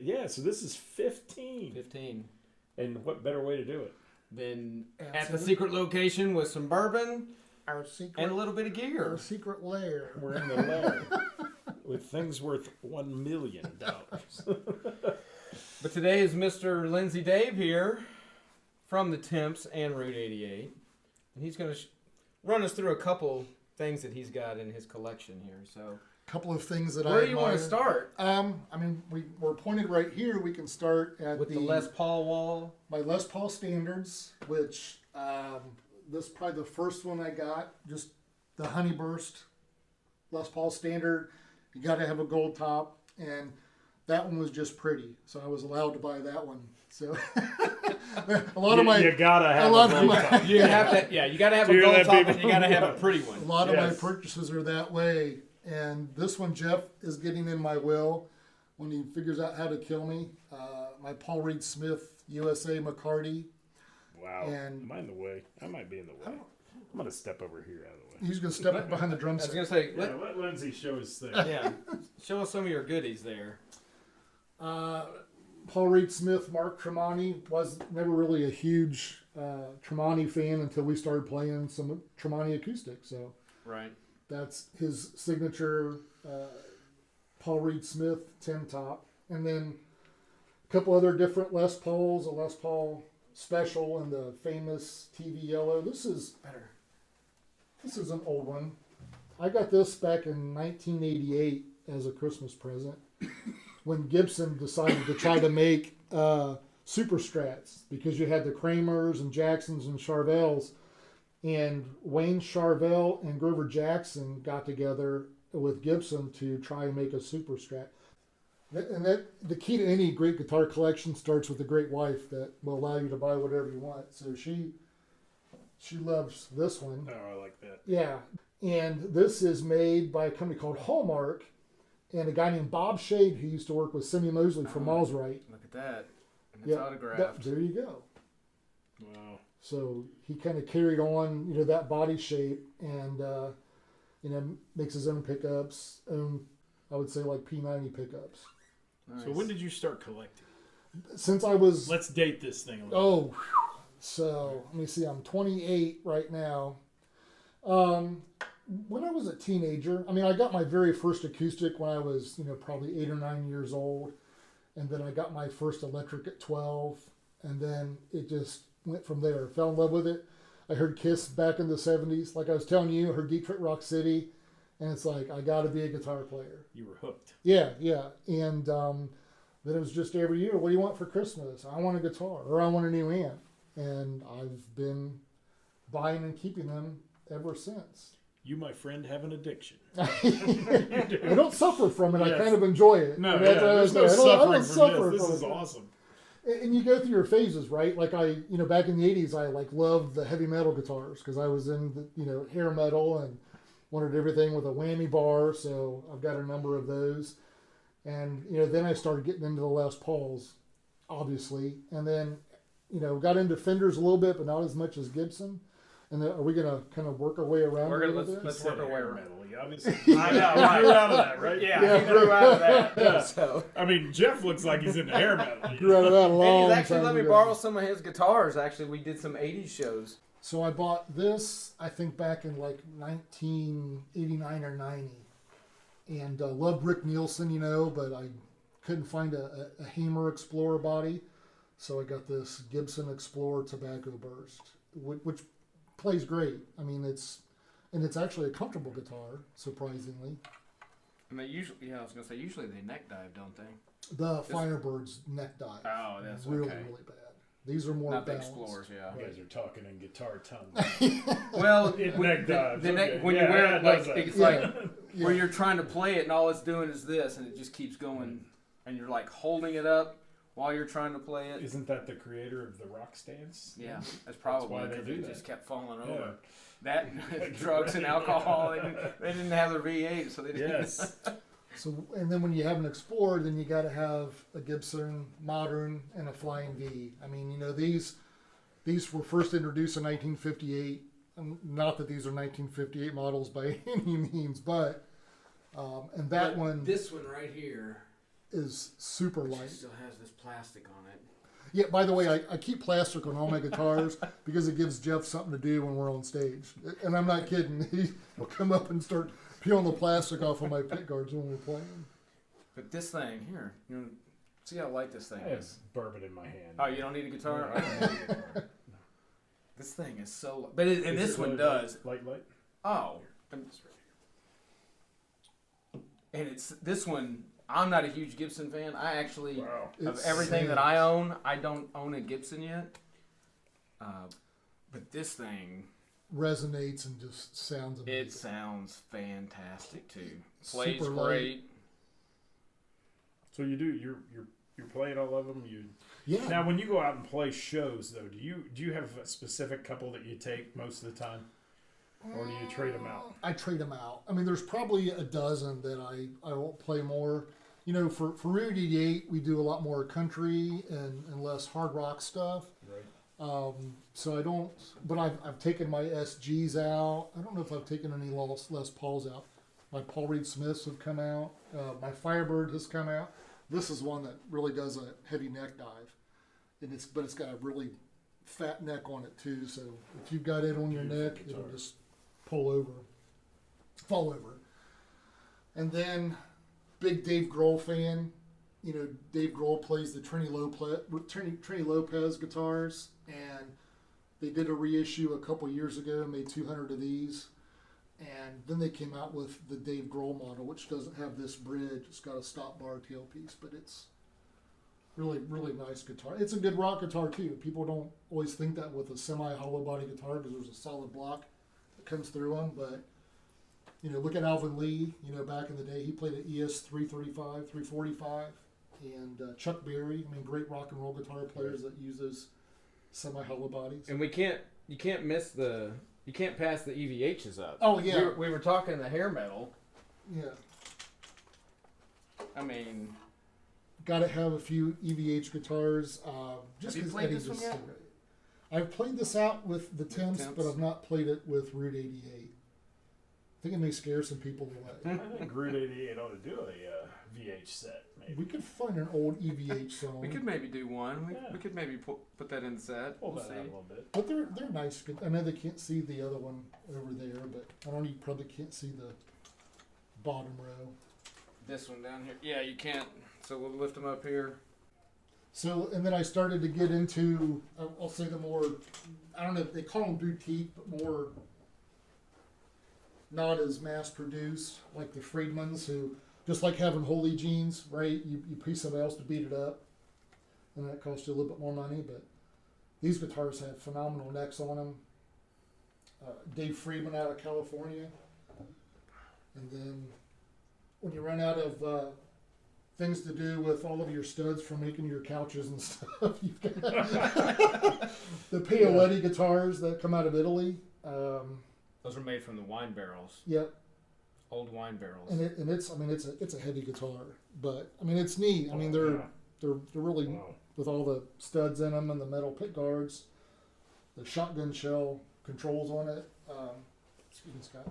Yeah, so this is 15. 15. And what better way to do it? Then at the secret location with some bourbon Our secret and a little bit of gear. Our secret lair. We're in the lair with things worth $1 million. But today is Mr. Lindsey Dabe here from the Temps and Route 88. And he's going to run us through a couple things that he's got in his collection here. So, Couple of things that where do you want to start? I mean, we're pointed right here. We can start at With the Les Paul wall. My Les Paul Standards, which this is probably the first one I got. Just the Honeyburst Les Paul Standard. You got to have a gold top, and that one was just pretty, so I was allowed to buy that one. So a lot of my you gotta have a gold top. You have to, you gotta have a gold top, and you gotta have a pretty one. A lot of my purchases are that way. And this one, Jeff is getting in my will when he figures out how to kill me. My Paul Reed Smith USA McCarty. Wow. And am I in the way? I might be in the way. I'm going to step over here out of the way. He's going to step up behind the drum set. I was going to say, let Lindsey show his thing. Yeah. Show us some of your goodies there. Paul Reed Smith, Mark Tremonti. Was never really a huge Tremonti fan until we started playing some Tremonti acoustic. So right. That's his signature Paul Reed Smith 10 top. And then a couple other different Les Pauls, a Les Paul Special and the famous TV Yellow. This is an old one. I got this back in 1988 as a Christmas present when Gibson decided to try to make super strats, because you had the Kramers and Jacksons and Charvels. And Wayne Charvel and Grover Jackson got together with Gibson to try and make a super strat. And the key to any great guitar collection starts with a great wife that will allow you to buy whatever you want. So she loves this one. Oh, I like that. Yeah. And this is made by a company called Hallmark and a guy named Bob Shade who used to work with Simi Mosley from Allsright. Look at that. And it's autographed. There you go. Wow. So he kind of carried on, that body shape and, makes his own pickups, I would say like P90 pickups. Nice. So when did you start collecting? Since I was... Let's date this thing a little. So let me see, I'm 28 right now. When I was a teenager, I got my very first acoustic when I was, probably 8 or 9 years old. And then I got my first electric at 12. And then it just went from there. Fell in love with it. I heard Kiss back in the 70s. Like I was telling you, I heard Detroit Rock City. And it's like, I got to be a guitar player. You were hooked. Yeah. And then it was just every year, what do you want for Christmas? I want a guitar or I want a new amp. And I've been buying and keeping them ever since. You, my friend, have an addiction. I don't suffer from it. Yes. I kind of enjoy it. No, there's no suffering from this. This is awesome. And you go through your phases, right? Like back in the 80s, I loved the heavy metal guitars because I was in the, hair metal and wanted everything with a whammy bar. So I've got a number of those. And, then I started getting into the Les Pauls, obviously. And then, got into Fenders a little bit, but not as much as Gibson. And then are we going to kind of work our way around a little bit? Let's work our way around. Obviously. I know. I grew out of that, right? Yeah, he grew out of that. Yeah. So. Jeff looks like he's into hair metal. Grew out of that a long and he's actually time let me ago. borrow some of his guitars. Actually, we did some 80s shows. So I bought this, I think, back in 1989 or 90. And loved Rick Nielsen, but I couldn't find a Hamer Explorer body. So I got this Gibson Explorer Tobacco Burst, which plays great. It's actually a comfortable guitar, surprisingly. And they usually, I was going to say, usually they neck dive, don't they? The Firebird's neck dive. Oh, that's really, okay. Really bad. These are more not balanced. the Explorers, yeah. You guys are talking in guitar tongue. Well, neck dives. When you wear it, it's like where you're trying to play it and all it's doing is this, and it just keeps going, and you're holding it up while you're trying to play it. Isn't that the creator of the rock stance? Yeah, that's probably why they because do it that. just kept falling Yeah. over. That drugs and alcohol, they didn't have their V8, so they didn't. Yes. So, and then when you have an Explorer, then you got to have a Gibson Modern and a Flying V. These were first introduced in 1958. Not that these are 1958 models by any means, but and that one. This one right here is super It light. still has this plastic on it. Yeah, by the way, I keep plastic on all my guitars because it gives Jeff something to do when we're on stage. And I'm not kidding. He'll come up and start peeling the plastic off of my pick guards when we're playing. But this thing here, see how light this thing I have is. bourbon in my hand. Oh, you don't need a guitar? No, I don't need a guitar. This thing is so, but and Is this it one really does. light. Oh, and it's this one. I'm not a huge Gibson fan. I actually, Wow. of It's everything that sad. I own, I don't own a Gibson yet. But this thing, Resonates and just sounds amazing. it sounds fantastic too. Plays Super great. So you do you're playing all of them. Yeah. Now, when you go out and play shows, though, do you have a specific couple that you take most of the time, or do you trade them out? I trade them out. I mean, there's probably a dozen that I won't play more. You know, for Route 88, we do a lot more country and less hard rock stuff. Right. So I don't, but I've taken my SGs out. I don't know if I've taken any Les Pauls out. My Paul Reed Smiths have come out. My Firebird has come out. This is one that really does a heavy neck dive, and it's got a really fat neck on it too. So if you've got it on your Beautiful neck, guitar. it'll just fall over. And then, big Dave Grohl fan. You know, Dave Grohl plays the Trini Lopez guitars, and they did a reissue a couple years ago, made 200 of these, and then they came out with the Dave Grohl model, which doesn't have this bridge. It's got a stop bar tailpiece, but it's really, really nice guitar. It's a good rock guitar too. People don't always think that with a semi-hollow body guitar because there's a solid block that comes through them, but you know, look at Alvin Lee. You know, back in the day, he played an ES 335, 345, and Chuck Berry. I mean, great rock and roll guitar players that use those semi-hollow bodies. And you can't pass the EVHs up. Oh, yeah. We were talking the hair metal. Yeah, I mean, got to have a few EVH guitars. Just Have you 'cause played Eddie this one just yet? said it. I've played this out with the Temps, Temps? but I've not played it with Route 88. I think it may scare some people away. I think Route 88 ought to do a VH set. Maybe We could find an old EVH song. we could maybe do one. Yeah. We could maybe put that in the set. pull We'll that out a see. little bit. But they're nice. I know they can't see the other one over there, but I don't. You probably can't see the bottom row. This one down here. Yeah, you can't. So we'll lift them up here. So, and then I started to get into, I'll say the more, I don't know, they call them boutique, but more not as mass produced, like the Friedmans, who just like having Holy Jeans, right? You pay somebody else to beat it up, and that costs you a little bit more money, but these guitars have phenomenal necks on them. Dave Friedman out of California. And then when you run out of things to do with all of your studs for making your couches and stuff, you've got the Paoletti guitars that come out of Italy. Those are made from the wine barrels, Yep, old wine barrels. and it's a heavy guitar, but I mean it's neat. I mean Yeah. they're really Wow. with all the studs in them and the metal pick guards, the shotgun shell controls on it. Excuse me, Scott.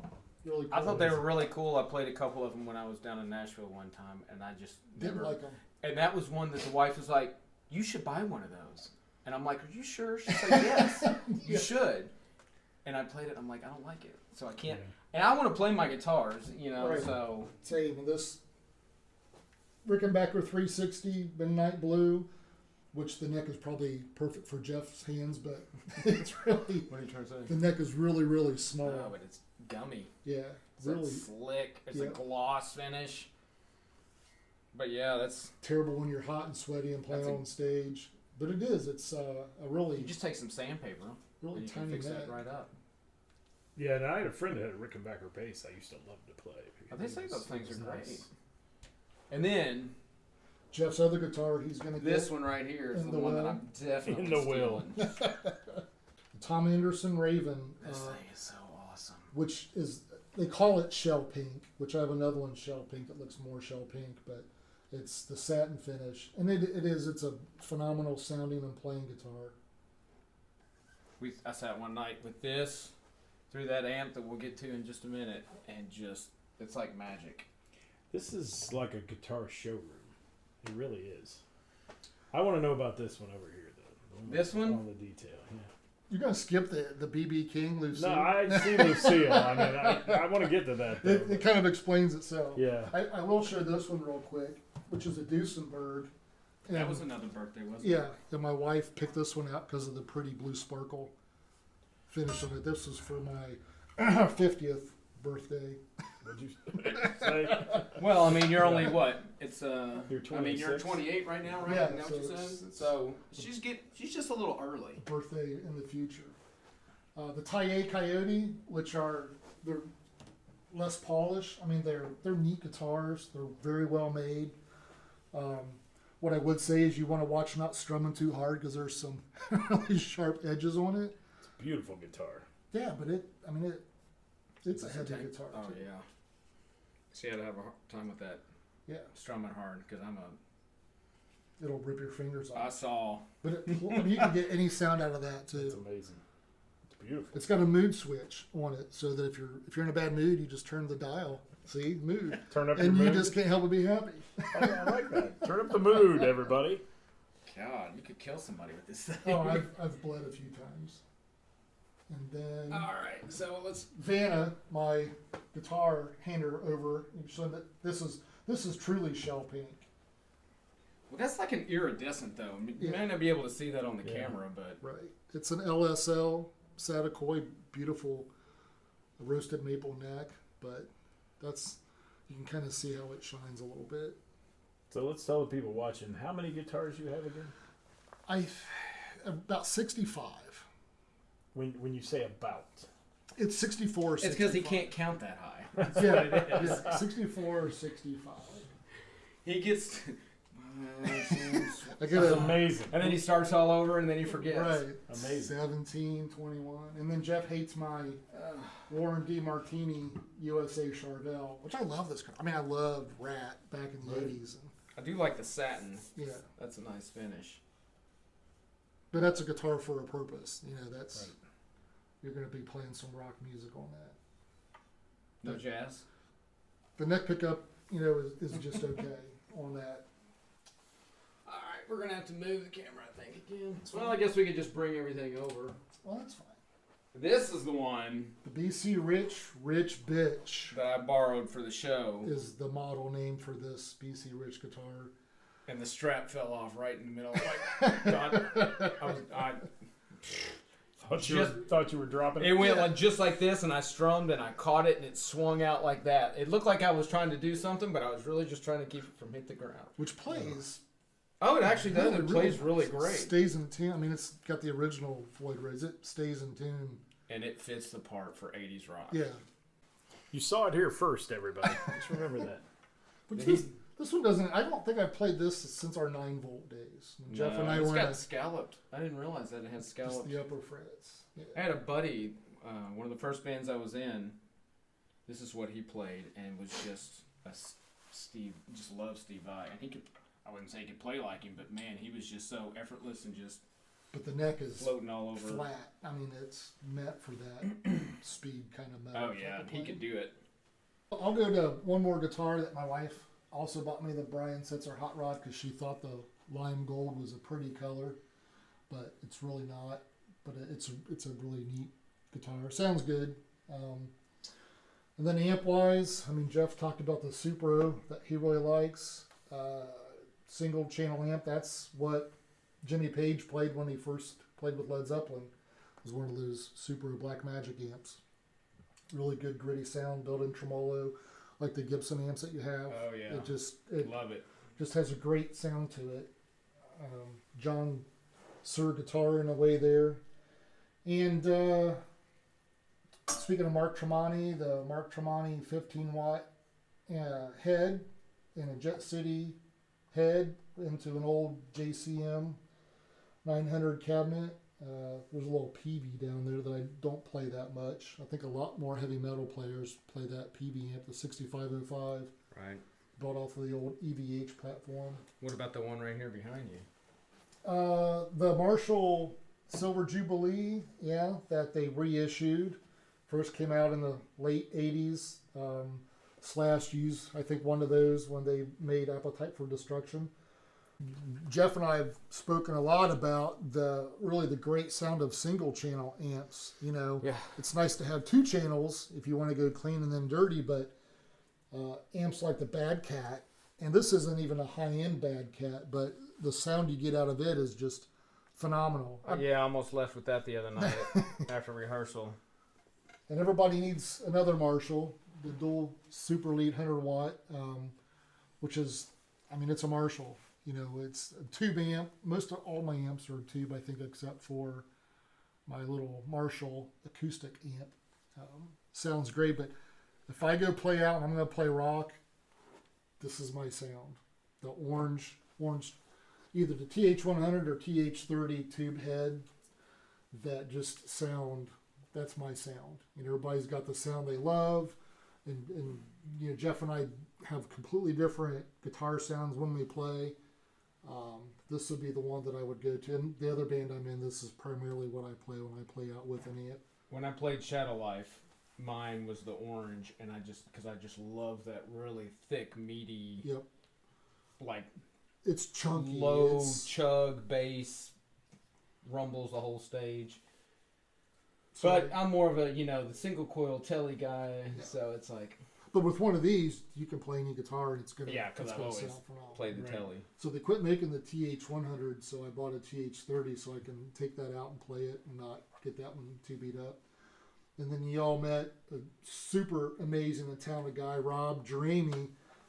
Really cool. I thought they were really cool. I played a couple of them when I was down in Nashville one time, and I just Didn't never. like them. And that was one that the wife was like, "You should buy one of those." And I'm like, "Are you sure?" She said, "Yes, you should." And I played it. I'm like, "I don't like it, so I can't." Yeah. And I want to play my guitars, you know. Right. So Same. This Rickenbacker 360 Midnight Blue, which the neck is probably perfect for Jeff's hands, but it's really what are you trying to say? the neck is really really small. No, but it's gummy. Yeah, It's really like slick. It's Yeah. a gloss finish. But yeah, that's terrible when you're hot and sweaty and playing That's a- on stage. But it is. It's a really you just take some sandpaper really and you can tiny fix neck. that right up. Yeah, and I had a friend that had a Rickenbacker bass I used to love to play. Oh, they say It those things was are great. nice. And then Jeff's other guitar he's going to this get. one right here is In the the one that will. I'm definitely In the will. stealing. Tom Anderson Raven, This thing is so awesome. which is they call it shell pink, which I have another one shell pink that looks more shell pink, but it's the satin finish, and it's a phenomenal sounding and playing guitar. I sat one night with this through that amp that we'll get to in just a minute, and just it's like magic. This is like a guitar showroom. He really is. I want to know about this one over here, though. This one? All the detail. Yeah. You're gonna skip the BB King Lucille. No, I see Lucille. I mean, I want to get to that. Though. It kind of explains itself. Yeah. I will show this one real quick, which is a Duesenberg. That was another birthday, wasn't it? Yeah, and my wife picked this one out because of the pretty blue sparkle finish on it. This is for my 50th birthday. What'd you say? Well, I mean, you're only what? It's You're 26. I mean, you're 28 right now, right? Yeah, Isn't that so what you it's- said? So she's just a little early. Birthday in the future. The Taille Coyote, which they're less polished. I mean, they're neat guitars. They're very well made. What I would say is you want to watch not strumming too hard because there's some really sharp edges on it. It's a beautiful guitar. Yeah, but it's a heavy guitar. Oh too. yeah. See, I'd have a hard time with that Yeah, strumming hard because it'll rip your fingers I off. saw. But you can get any sound out of that It's too. amazing. It's beautiful. It's got a mood switch on it, so that if you're in a bad mood, you just turn the dial. See, mood, Turn up and your you mood. just can't help but be happy. Oh, yeah, I like that. Turn up the mood, everybody. God, you could kill somebody with this thing. Oh, I've bled a few times. And then All right, so let's. Vanna, my guitar, hand her over and showed that this is truly shell pink. Well, that's like an iridescent though. I mean, you Yeah. may not be able to see that on the Yeah. camera, but Right. It's an LSL Satakoy, beautiful roasted maple neck, but you can kind of see how it shines a little bit. So let's tell the people watching how many guitars you have again. About 65. When you say about. It's 64. it's because he can't count that high. Yeah, 64 or 65. He gets. I get That's a amazing. And then he starts all over, and then he forgets. right. Amazing. 17, 21, and then Jeff hates my Warren D. Martini USA Charvel, which I love this car. I mean, I loved Rat back in the Right. 80s. And, I do like the satin. yeah, That's a nice finish. but that's a guitar for a purpose. You know, that's Right. you're going to be playing some rock music on that. No jazz. The neck pickup, you know, is just okay on that. All right, we're gonna have to move the camera, I think, again. Well, I guess we could just bring everything over. Well, that's fine. This is the one The BC Rich Bitch that I borrowed for the show, is the model name for this BC Rich guitar. and the strap fell off right in the middle. Like, I Thought you were dropping it went like just like this, and I strummed, and I caught it, and it swung out like that. It looked like I was trying to do something, but I was really just trying to keep it from hitting the ground. Which plays Oh, it actually does. It plays really great. Stays in tune. I mean, it's got the original Floyd Rose. It stays in tune. And it fits the part for 80s rock. Yeah. You saw it here first, everybody. Just remember that. But Did this one doesn't. I don't think I've played this since our 9-volt days. When Jeff and I it's were in got scalloped. I didn't realize that it had just scalloped. the upper frets. Yeah. I had a buddy, one of the first bands I was in. This is what he played, and was just just loved Steve Vai. And he could, I wouldn't say he could play like him, but man, he was just so effortless and just But the neck is floating all over. flat. I mean, it's meant for that speed kind of metal. Oh yeah, he could do it. I'll go to one more guitar that my wife also bought me, the Brian Setzer Hot Rod, because she thought the lime gold was a pretty color, but it's really not. But it's a really neat guitar. Sounds good. And then amp wise, I mean, Jeff talked about the Supro that he really likes. Single channel amp. That's what Jimmy Page played when he first played with Led Zeppelin. Was one of those Supro Black Magic amps. Really good gritty sound, built-in tremolo, like the Gibson amps that you have. Oh yeah, It love it. just has a great sound to it. John Suhr guitar in a way there. And speaking of Mark Tremonti, the Mark Tremonti 15-watt head and a Jet City head into an old JCM 900 cabinet. There's a little PV down there that I don't play that much. I think a lot more heavy metal players play that PV amp, the 6505, Right. bought off of the old EVH platform. What about the one right here behind you? The Marshall Silver Jubilee, yeah, that they reissued. First came out in the late 80s. Slash used, I think, one of those when they made Appetite for Destruction. Jeff and I have spoken a lot about the great sound of single channel amps. You know, Yeah. it's nice to have 2 channels if you want to go clean and then dirty, but amps like the Bad Cat, and this isn't even a high-end Bad Cat, but the sound you get out of it is just phenomenal. Yeah, I almost left with that the other night after rehearsal. And everybody needs another Marshall, the dual Super Lead 100 watt, which is, I mean, it's a Marshall. You know, it's a tube amp. Most of all my amps are tube, I think, except for my little Marshall acoustic amp. Sounds great, but if I go play out and I'm going to play rock, this is my sound. The orange, either the TH100 or TH30 tube head that just sound, that's my sound. You know, everybody's got the sound they love. And you know, Jeff and I have completely different guitar sounds when we play. This would be the one that I would go to. And the other band I'm in, this is primarily what I play when I play out with an amp. When I played Shadow Life, mine was the orange, and because I just love that really thick, meaty, Yep. like It's chunky. low chug bass, rumbles the whole stage. But I'm more of a, the single coil telly guy, so it's like. But with one of these, you can play any guitar and it's gonna. Yeah, because I've always sound phenomenal. played the Right. telly. So they quit making the TH100, so I bought a TH30 so I can take that out and play it and not get that one too beat up. And then you all met a super amazing Italian guy, Rob Gerami,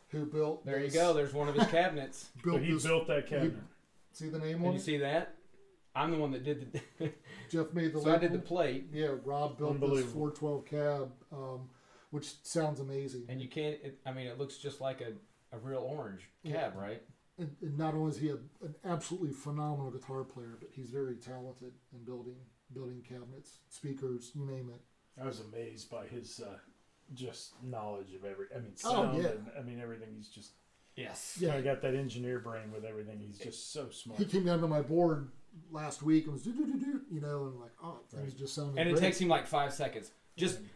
who built. There this, you go. There's one of his cabinets. So he built that cabinet. See the name Can on you it? see that? I'm the one that did the. Jeff made the. So I did the label. plate, Yeah, Rob built this Unbelievable. 412 cab, which sounds amazing. and you can't. It looks just like a real orange cab, right? And not only is he an absolutely phenomenal guitar player, but he's very talented in building cabinets, speakers, you name it. I was amazed by his just knowledge of sound. Oh, yeah. And, everything. He's just. Yes. Yeah. I got that engineer brain with everything. He's just so smart. He came down to my board last week and was do, and I'm like, oh, things just sounded And it great. takes him like 5 seconds.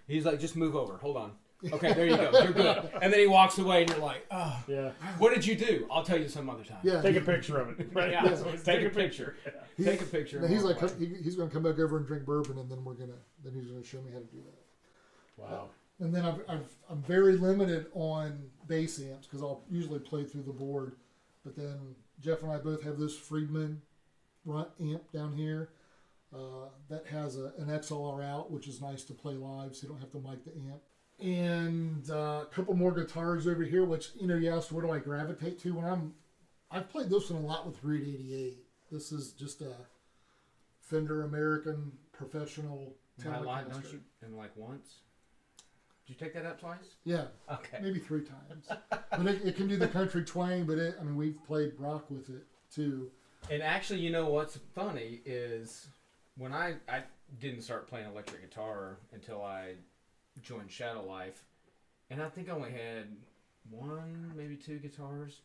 He's like, just move over. Hold on. Okay, there you go. You're good. And then he walks away, and you're like, oh, Yeah. what did you do? I'll tell you some other time. Yeah, Take a picture of it. Right? Yeah. That's what it's- Take a picture. He- Take a picture. Now and he's walk like, away. he's going to come back over and drink bourbon, and then he's going to show me how to do that. Wow. And then I'm very limited on bass amps because I'll usually play through the board. But then Jeff and I both have this Friedman runt amp down here that has an XLR out, which is nice to play live, so you don't have to mic the amp. And a couple more guitars over here, which you asked where do I gravitate to when I've played this one a lot with Route 88. This is just a Fender American Professional Don't Telecaster. you? And like once? Did you take that out twice? Yeah. Okay. Maybe 3 times. But it can do the country twang, but we've played rock with it too. And actually, what's funny is when I didn't start playing electric guitar until I joined Shadow Life, and I think I only had 1, maybe 2 guitars.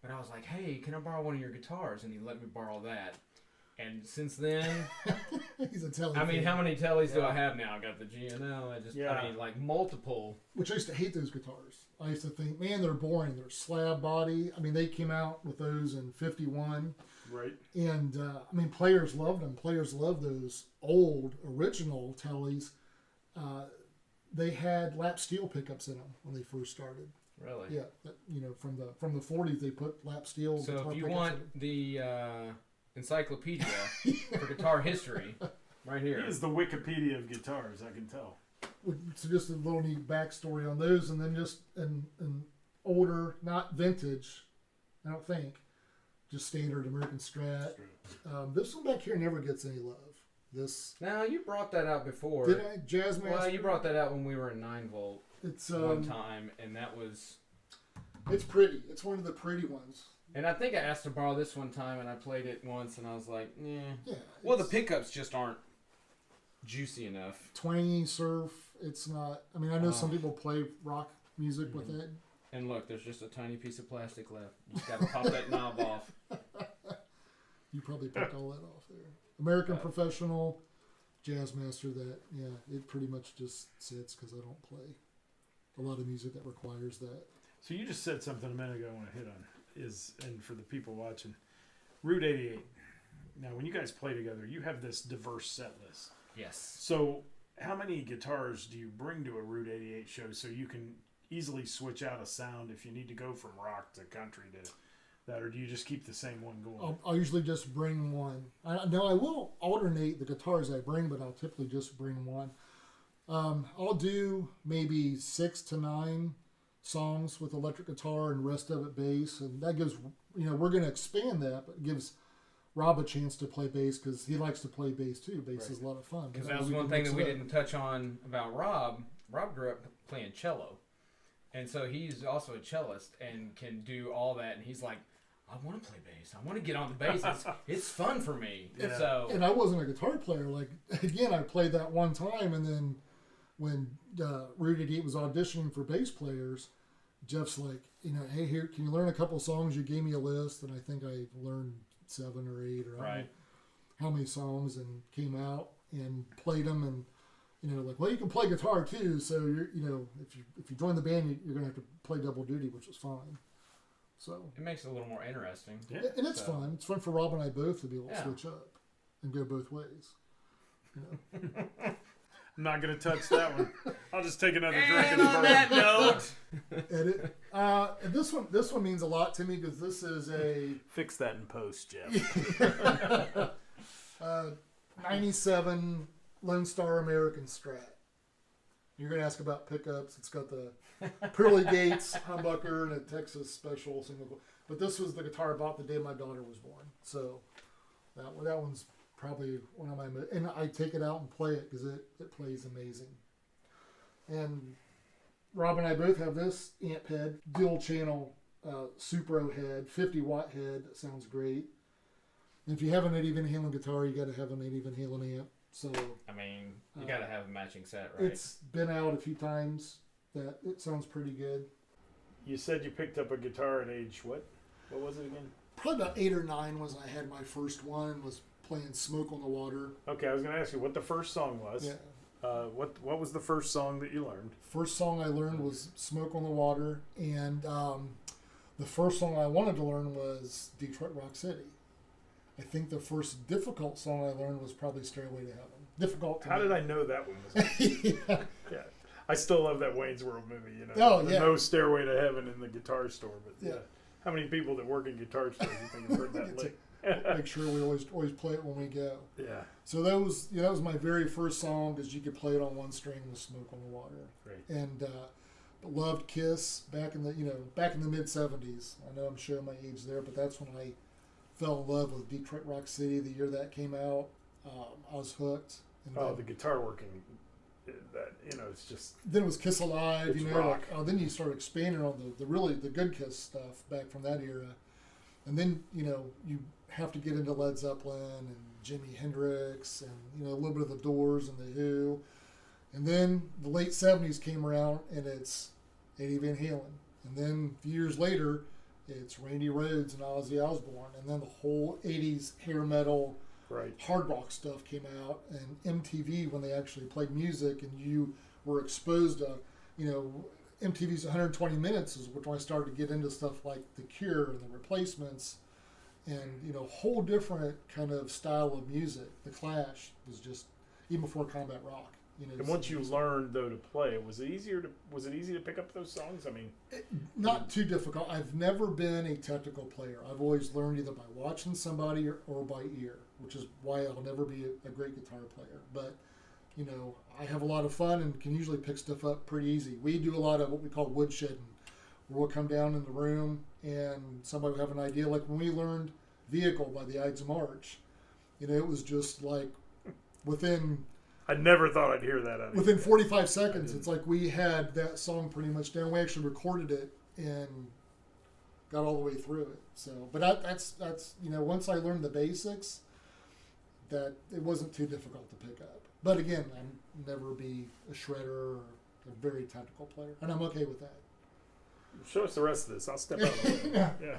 But I was like, hey, can I borrow one of your guitars? And he let me borrow that. And since then, He's a telly. how fan. many tellies do Yeah. I have now? I got the GNL. Yeah. Like multiple. Which I used to hate those guitars. I used to think, man, they're boring. They're slab body. They came out with those in '51, Right. and players loved them. Players loved those old original tellies. They had lap steel pickups in them when they first started. Really? Yeah, from the '40s they put lap steel. So guitar if you pickups want in the encyclopedia for guitar history, right He here. is the Wikipedia of guitars, I can tell. So just a little neat backstory on those, and then just an older, not vintage, I don't think, just standard American Strat. This one back here never gets any love. This Now you brought that out before. did I Jazzmaster? Well, you brought that out when we were in 9-volt It's one time, and that was. it's pretty. It's one of the pretty ones. And I think I asked to borrow this one time, and I played it once, and I was like, eh. Yeah. Well, the it's pickups just aren't juicy enough. twangy surf. It's not. I know some people play rock music with it. And look, there's just a tiny piece of plastic left. You just got to pop that knob off. You probably picked all that off there. American Professional, Jazzmaster. It pretty much just sits because I don't play a lot of music that requires that. So you just said something a minute ago I want to hit on. is, and for the people watching, Route 88. Now, when you guys play together, you have this diverse set list. Yes. So, how many guitars do you bring to a Route 88 show so you can easily switch out a sound if you need to go from rock to country to that, or do you just keep the same one going? I'll usually just bring one. Now, I will alternate the guitars I bring, but I'll typically just bring one. I'll do maybe 6 to 9 songs with electric guitar and rest of it bass, and that gives, we're going to expand that, but it gives Rob a chance to play bass because he likes to play bass too. Bass is a lot of fun. Because that was one thing that we didn't touch on about Rob. Rob grew up playing cello, and so he's also a cellist and can do all that. And he's like, I want to play bass. I want to get on the bass. It's fun for me. Yeah. So, and I wasn't a guitar player. Like, again, I played that one time, and then when Route 88 was auditioning for bass players, Jeff's like, hey, here, can you learn a couple songs? You gave me a list, and I think I learned 7 or 8 or I don't know how many songs, and came out and played them, and like, well, you can play guitar too, so you're if you join the band, you're gonna have to play double duty, which is fine. So it makes it a little more interesting. Yeah. And it's fun. It's fun for Rob and I both to be able to Yeah. switch up and go both ways. I'm not going to touch that one. I'll just take another drink And of on the that bourbon. note, And this one means a lot to me because this is a Fix that in post, Jeff. 97 Lone Star American Strat. You're going to ask about pickups. It's got the Pearly Gates humbucker and a Texas Special single. But this was the guitar I bought the day my daughter was born. So that one's probably one of my... And I take it out and play it because it plays amazing. And Rob and I both have this amp head, dual channel Supro head, 50-watt head. That sounds great. And if you have an Eddie Van Halen guitar, you got to have an Eddie Van Halen amp. So I mean, you got to have a matching set, right? it's been out a few times. That it sounds pretty good. You said you picked up a guitar at age what? What was it again? Probably about 8 or 9 was I had my first one. Was playing "Smoke on the Water." Okay, I was going to ask you what the first song was. Yeah. What was the first song that you learned? First song I learned was "Smoke on the Water," and the first song I wanted to learn was "Detroit Rock City." I think the first difficult song I learned was probably "Stairway to Heaven." Difficult. How did I know that one was? Yeah. Yeah. I still love that Wayne's World movie. Oh, yeah. No Stairway to Heaven in the guitar store, but Yeah. how many people that work in guitar stores you think have heard that lick? Make sure we always play it when we go. Yeah. So that was my very first song because you could play it on one string with "Smoke on the Water." Great. And loved Kiss back in the mid '70s. I know I'm showing my age there, but that's when I fell in love with Detroit Rock City. The year that came out, I was hooked. And Oh, the guitar working, that it's just then it was Kiss Alive. It's rock. Then you start expanding on the good Kiss stuff back from that era, and then you have to get into Led Zeppelin and Jimi Hendrix and a little bit of the Doors and the Who, and then the late '70s came around and it's Eddie Van Halen, and then a few years later it's Randy Rhoads and Ozzy Osbourne, and then the whole '80s hair metal. right. Hard rock stuff came out, and MTV, when they actually played music and you were exposed to, MTV's 120 Minutes is when I started to get into stuff like The Cure and The Replacements and, whole different kind of style of music. The Clash was just, even before Combat Rock. And once you learned though to play, was it easy to pick up those songs? I mean, Not too difficult. I've never been a technical player. I've always learned either by watching somebody or by ear, which is why I'll never be a great guitar player. But, I have a lot of fun and can usually pick stuff up pretty easy. We do a lot of what we call woodshedding, where we'll come down in the room and somebody will have an idea. Like when we learned Vehicle by the Ides of March, it was just like I never thought I'd hear that out of within you. 45 seconds, it's like we had that song pretty much down. We actually recorded it and got all the way through it. So, but that's once I learned the basics, that it wasn't too difficult to pick up. But again, I'll never be a shredder or a very technical player, and I'm okay with that. Show us the rest of this. I'll step out of the way. Yeah.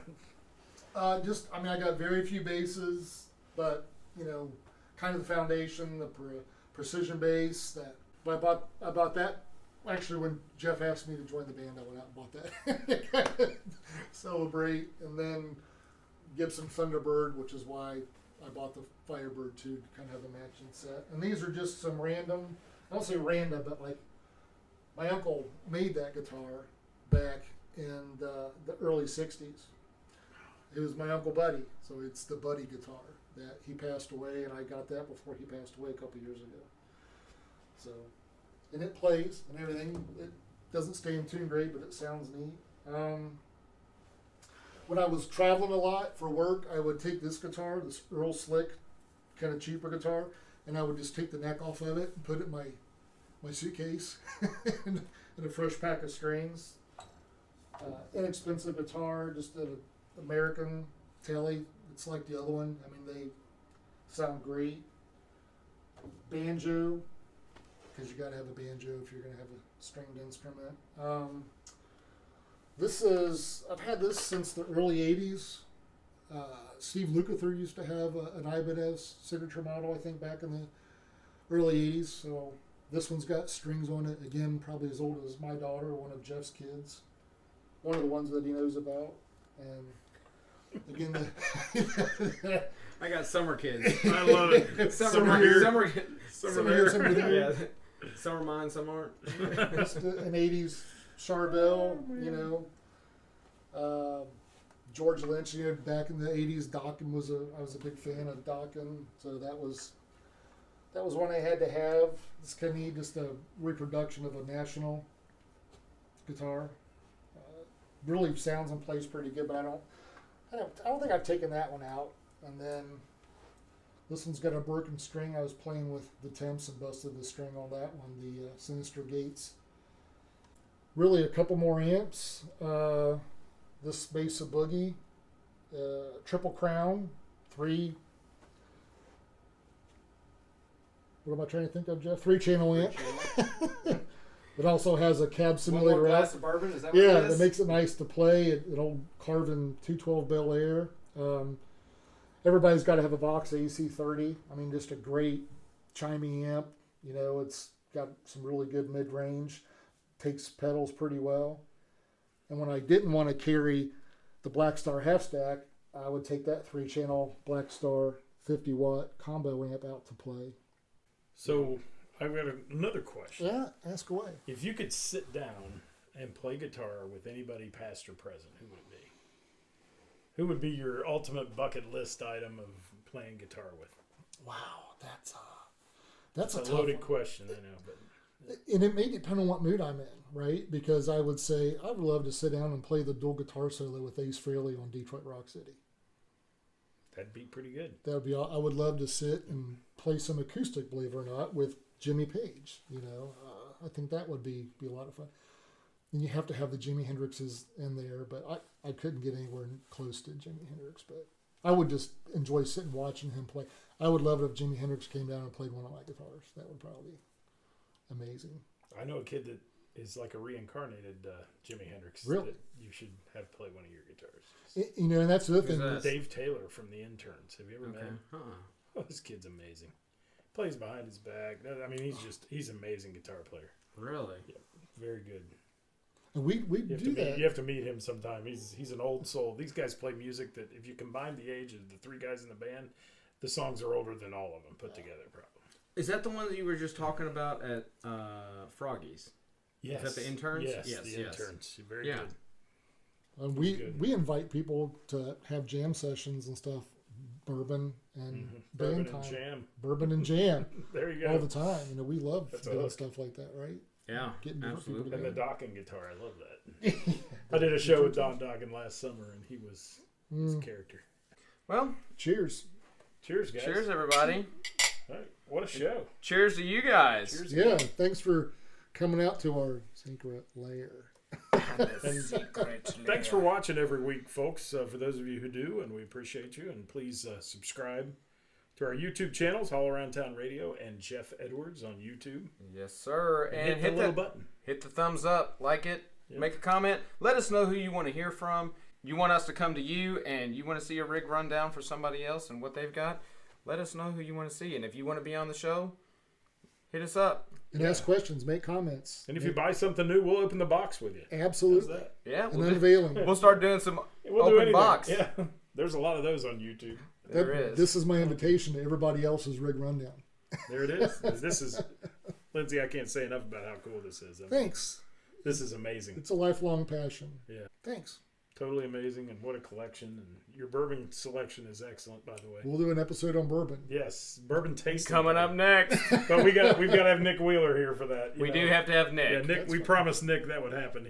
I got very few basses, but kind of the foundation, the precision bass. But I bought that actually, when Jeff asked me to join the band, I went out and bought that. Celebrate. And then Gibson Thunderbird, which is why I bought the Firebird too, to kind of have a matching set. And these are just some random, I don't say random, but like my uncle made that guitar back in the early 60s. It was my Uncle Buddy, so it's the Buddy guitar that he passed away, and I got that before he passed away a couple years ago. So, and it plays and everything. It doesn't stay in tune great, but it sounds neat. When I was traveling a lot for work, I would take this guitar, this Earl Slick, kind of cheaper guitar, and I would just take the neck off of it and put it in my suitcase and a fresh pack of strings. Inexpensive guitar, just an American Telly. It's like the other one. I mean, they sound great. Banjo, because you got to have a banjo if you're going to have a stringed instrument. I've had this since the early 80s. Steve Lukather used to have an Ibanez signature model, I think, back in the early 80s. So this one's got strings on it. Again, probably as old as my daughter, one of Jeff's kids. One of the ones that he knows about. And again, I got summer kids. I love it. Summer here. Summer Yeah. Some are mine, some aren't. Just an 80s Charbel, you know. George Lynch, you know, back in the 80s, Dokken I was a big fan of Dokken, so that was one I had to have. It's kind of neat, just a reproduction of a National guitar. Really sounds and plays pretty good, but I don't think I've taken that one out. And then this one's got a broken string. I was playing with the Temps and busted the string on that one, the Sinister Gates. Really a couple more amps. This Mesa Boogie, Triple Crown, 3. What am I trying to think of, Jeff? 3-channel amp. It also has a cab simulator. One more glass of bourbon? Is that what it is? That makes it nice to play. It'll carve in 212 Bel Air. Everybody's got to have a Vox AC30. I mean, just a great chimey amp. You know, it's got some really good mid-range. Takes pedals pretty well. And when I didn't want to carry the Black Star half stack, I would take that 3-channel Black Star 50-watt combo amp out to play. So I've got another question. Yeah, ask away. If you could sit down and play guitar with anybody past or present, who would it be? Who would be your ultimate bucket list item of playing guitar with? Wow, that's a tough loaded one. question, I know, but and it may depend on what mood I'm in, right? Because I would say I would love to sit down and play the dual guitar solo with Ace Frehley on Detroit Rock City. that'd be pretty good. That would be. I would love to sit and play some acoustic, believe it or not, with Jimmy Page. You know, I think that would be a lot of fun. And you have to have the Jimi Hendrixes in there, but I couldn't get anywhere close to Jimi Hendrix. But I would just enjoy sitting watching him play. I would love it if Jimi Hendrix came down and played one of my guitars. That would probably be amazing. I know a kid that is like a reincarnated Jimi Hendrix. Really? That you should have play one of your guitars. You know, and that's the other thing. that? Dave Taylor from The Interns. Have you ever met Okay. him? Huh. Oh, this kid's amazing. Plays behind his back. I mean, he's an amazing guitar player. Really? Very good. And we You have, do that. you have to meet him sometime. He's an old soul. These guys play music that if you combine the age of the 3 guys in the band, the songs are older than all of them put together, probably. Is that the one that you were just talking about at Froggy's? Yes. Is that the Interns? Yes, Yes, the yes. Interns. Very Yeah. good. And good. we invite people to have jam sessions and stuff, bourbon and band Bourbon time, and jam. bourbon and jam There you all go. the time. You know, we love That's a doing hook. stuff like that, right? Yeah, Getting different absolutely. people And the together. Dokken guitar. I love that. I did a show with Don Dokken last summer, and he was his character. Well, Cheers. Cheers, guys. cheers, everybody. All right. What a show. Cheers to you guys. Cheers. Yeah, thanks for coming out to our secret lair. Thanks for watching every week, folks. For those of you who do, and we appreciate you. And please subscribe to our YouTube channels, All Around Town Radio and Jeff Edwards on YouTube. Yes, sir. And hit the little button. Hit the thumbs up, like it, Yep. make a comment. Let us know who you want to hear from. You want us to come to you, and you want to see a rig rundown for somebody else and what they've got. Let us know who you want to see, and if you want to be on the show, hit us up. And ask questions, make comments. And if you buy something new, we'll open the box with you. Absolutely. Yeah, And unveiling. we'll start doing some We'll do open anything. box. Yeah, there's a lot of those on YouTube. There is. This is my invitation to everybody else's rig rundown. There it is. This is, Lindsey, I can't say enough about how cool this is. I mean, Thanks. this is amazing. It's a lifelong passion. Yeah. Thanks. Totally amazing, and what a collection. And your bourbon selection is excellent, by the way. We'll do an episode on bourbon. Yes, bourbon tasting. Coming up next. But we've got to have Nick Wheeler here for that. We do have to have Nick. Yeah, Nick. We promised Nick that would happen.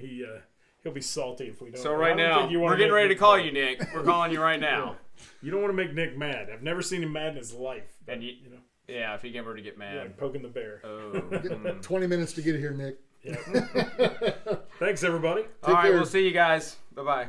He'll be salty if we don't. So I right don't now, think you we're wanna getting make ready to Nick call mad. you, Nick. We're calling you right now. You don't want to make Nick mad. I've never seen him mad in his life. But, And you know, yeah, if he get ready to get mad. like poking the bear. Oh. 20 minutes to get here, Nick. Yeah. Thanks, everybody. All right, care. we'll see you guys. Bye-bye.